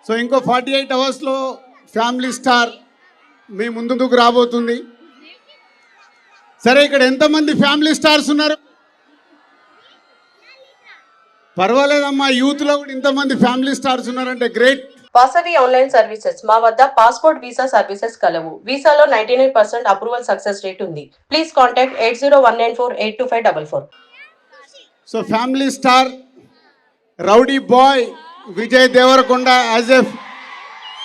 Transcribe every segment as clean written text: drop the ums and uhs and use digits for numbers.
So ఇంకో 48 అవర్స్లో family star మీ ముందుకు రాబోతుంది. సరే, ఇక్కడ ఎంతమంది ఫ్యామిలీ స్టార్స్ ఉన్నారు? పర్వాలేదమ్మా, యూత్లో కూడా ఇంతమంది ఫ్యామిలీ స్టార్స్ ఉన్నారంటే గ్రేట్. Vasavi online services. మా వద్ద పాస్పోర్ట్ వీసా సర్వీసెస్ కలవు. వీసాలో 99% అప్రూవల్ సక్సెస్ రేట్ ఉంది. Please contact 8019482544. So family star rowdy boy Vijay Deverakonda as a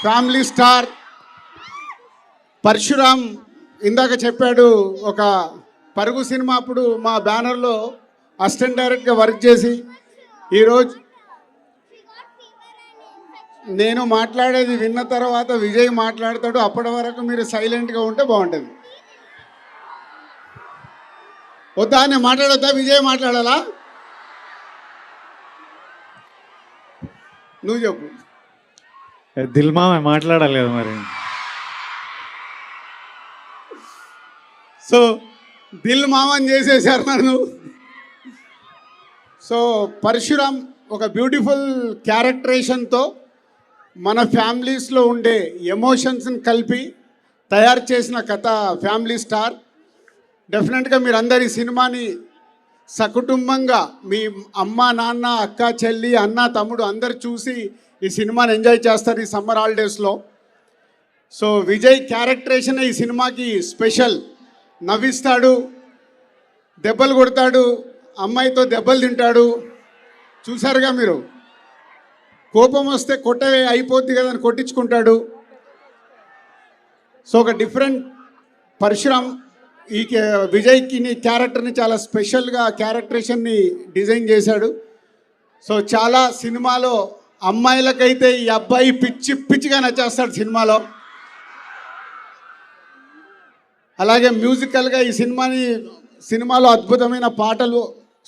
family star. Parasuram ఇందాక చెప్పాడు, ఒక పరుగు సినిమా అప్పుడు మా బ్యానర్లో అసిస్టెంట్ డైరెక్ట్గా వర్క్ చేసి, ఈరోజు నేను మాట్లాడేది విన్న తర్వాత విజయ్ మాట్లాడతాడు. అప్పటి వరకు మీరు సైలెంట్గా ఉంటే బాగుంటుంది. వద్దా, నేను మాట్లాడొద్దా? విజయ్ మాట్లాడాలా? నువ్వు చెప్పు. దిల్మా మాట్లాడాలి కదా మరి. సో దిల్ మామని చేసేసారు నన్ను. సో పరశురామ్ ఒక బ్యూటిఫుల్ క్యారెక్టరేషన్తో మన ఫ్యామిలీస్లో ఉండే ఎమోషన్స్ని కలిపి తయారు చేసిన కథ ఫ్యామిలీ స్టార్. డెఫినెట్గా మీరు అందరు ఈ సినిమాని సకుటుంబంగా మీ అమ్మ నాన్న అక్క చెల్లి అన్న తమ్ముడు అందరు చూసి ఈ సినిమాని ఎంజాయ్ చేస్తారు ఈ సమ్మర్ హాలిడేస్లో. సో విజయ్ క్యారెక్టరేషన్ ఈ సినిమాకి స్పెషల్. నవ్విస్తాడు, దెబ్బలు కొడతాడు, అమ్మాయితో దెబ్బలు తింటాడు. చూసారుగా మీరు, కోపం వస్తే కొట్టవే అయిపోద్ది కదా అని కొట్టించుకుంటాడు. సో ఒక డిఫరెంట్ పరశురామ్ ఈ విజయ్కి క్యారెక్టర్ని చాలా స్పెషల్గా క్యారెక్టరేషన్ని డిజైన్ చేశాడు. సో చాలా సినిమాలో అమ్మాయిలకైతే ఈ అబ్బాయి పిచ్చి పిచ్చిగా నచ్చేస్తాడు సినిమాలో. అలాగే మ్యూజికల్గా ఈ సినిమాలో అద్భుతమైన పాటలు,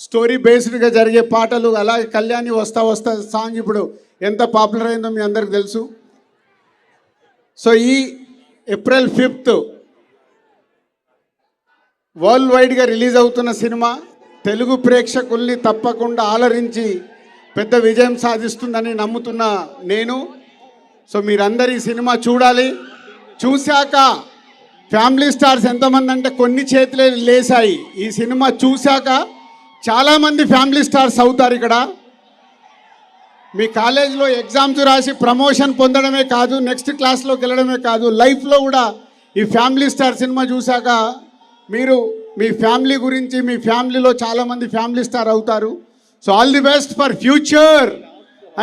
స్టోరీ బేస్డ్గా జరిగే పాటలు, అలాగే కళ్యాణి వస్తా వస్తా సాంగ్ ఇప్పుడు ఎంత పాపులర్ అయిందో మీ అందరికి తెలుసు. సో ఈ ఏప్రిల్ 5th వరల్డ్ వైడ్గా రిలీజ్ అవుతున్న సినిమా తెలుగు ప్రేక్షకుల్ని తప్పకుండా ఆలరించి పెద్ద విజయం సాధిస్తుందని నమ్ముతున్న నేను. సో మీరందరూ ఈ సినిమా చూడాలి. చూశాక ఫ్యామిలీ స్టార్స్ ఎంతమంది అంటే కొన్ని చేతులే లేసాయి. ఈ సినిమా చూశాక చాలామంది ఫ్యామిలీ స్టార్స్ అవుతారు. ఇక్కడ మీ కాలేజ్లో ఎగ్జామ్స్ రాసి ప్రమోషన్ పొందడమే కాదు, నెక్స్ట్ క్లాస్లోకి వెళ్ళడమే కాదు, లైఫ్లో కూడా ఈ ఫ్యామిలీ స్టార్ సినిమా చూశాక మీరు మీ ఫ్యామిలీ గురించి, మీ ఫ్యామిలీలో చాలామంది ఫ్యామిలీ స్టార్ అవుతారు. So all the best for future,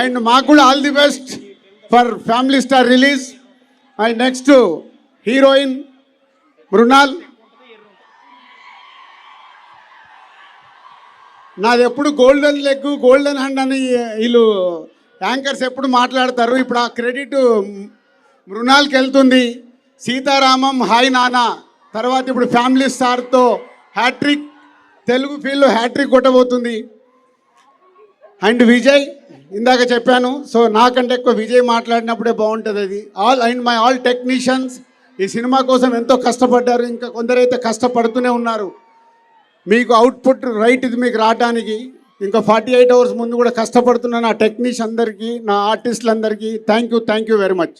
and మాకు కూడా all the best for family star release. And next heroine Mrunal. నాది ఎప్పుడు గోల్డెన్ లెగ్ గోల్డెన్ హ్యాండ్ అని వీళ్ళు యాంకర్స్ ఎప్పుడు మాట్లాడతారు. ఇప్పుడు ఆ క్రెడిట్ మృణాల్కి వెళ్తుంది. సీతారామం, హాయ్ నానా తర్వాత ఇప్పుడు ఫ్యామిలీ స్టార్తో హ్యాట్రిక్, తెలుగు ఫీల్డ్లో హ్యాట్రిక్ కొట్టబోతుంది. అండ్ విజయ్ ఇందాక చెప్పాను, సో నాకంటే ఎక్కువ విజయ్ మాట్లాడినప్పుడే బాగుంటుంది అది. ఆల్ టెక్నీషియన్స్ ఈ సినిమా కోసం ఎంతో కష్టపడ్డారు, ఇంకా కొందరైతే కష్టపడుతూనే ఉన్నారు. మీకు అవుట్పుట్ రైట్ ఇది మీకు రావడానికి ఇంకా 48 అవర్స్ ముందు కూడా కష్టపడుతున్న నా టెక్నీషియన్ అందరికీ, నా ఆర్టిస్టులందరికీ థ్యాంక్ యూ వెరీ మచ్.